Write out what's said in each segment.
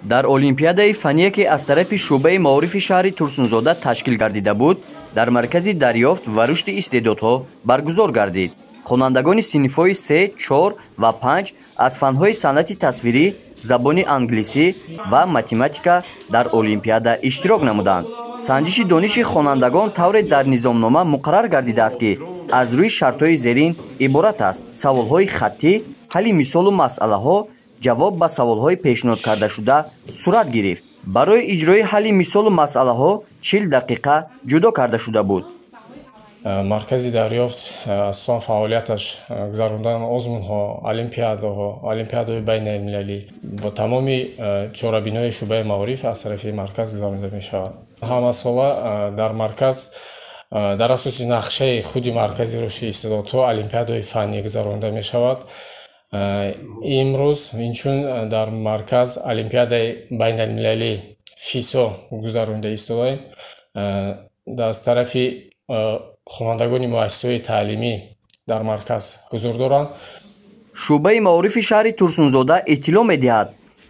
дар олимпиадаи фание ки аз тарафи шӯъбаи маорифи шаҳри турсунзода ташкил гардида буд, дар маркази дарёфт ва рушди истеъдодҳо баргузор гардид. хонандагони синфҳои 3, 4 ва 5 аз фанҳои санъати тасвирӣ, забони англисӣ ва математика дар олимпиада иштирок намуданд. санҷиши дониши хонандагон тавре дар низомнома муқаррар гардидааст ки аз рӯи шартҳои зерин иборат аст: саволҳои хаттӣ, ҳалли мисолу масъалаҳо, ҷавоб ба саволҳои пешниҳод кардашуда сурат гирифт. барои иҷрои ҳалли мисолу масъалаҳо 40 дақиқа ҷудо карда шуда буд. маркази дарёфт асосан фаъолияташ гузарондан озмунҳо, олимпиадаҳои байналмилалӣ бо тамоми чорабинои шӯъбаи маориф аз тарафи марказ гузаронида мешавад. ҳамасола дар марказ дар асоси нақшаи худи маркази рушди истеъдодҳо олимпиадаҳои фанӣ гузаронида мешавад. имрӯз инчун дар марказ олимпиадаи байналмилалӣ фисо гузаронида истодаем. аз тарафи хонандагони муассисаҳои таълимӣ дар марказ ҳузур доранд. шӯъбаи маорифи шаҳри турсунзода иттилоъ медиҳад,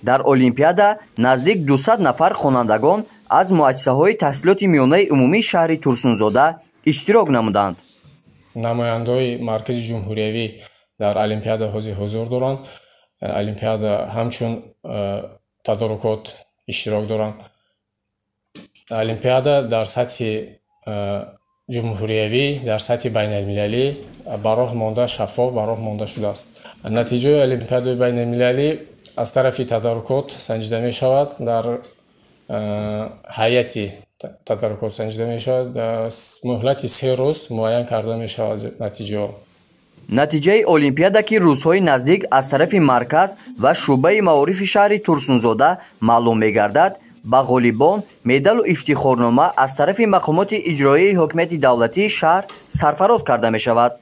дар олимпиада наздик 200 нафар хонандагон аз муассисаҳои таҳсилоти миёнаи умумии шаҳри турсунзода иштирок намуданд. намояндои маркази ҷумҳуриявӣ дар олимпиада ҳузур доранд. олимпиада ҳамчун тадорукот иштирок доранд. олимпиада дар сатҳи ҷумҳуриявӣ, дар сатҳи байналмилалӣ ба роҳ монда, шаффоф ба роҳ монда шудааст. натиҷаи олимпиадаи байналмилалӣ аз тарафи тадорукот санҷида мешавад. дар ҳайати тадорукот санҷида мешавад. муҳлати 3 рӯз муайян карда мешавад натиҷаҳо. натиҷаи олимпиада ки рӯзҳои наздик аз тарафи марказ ва шӯъбаи маорифи шаҳри турсунзода маълум мегардад, ба ғолибон медалу ифтихорнома аз тарафи мақомоти иҷроии ҳокимияти давлатии шаҳр сарфароз карда мешавад.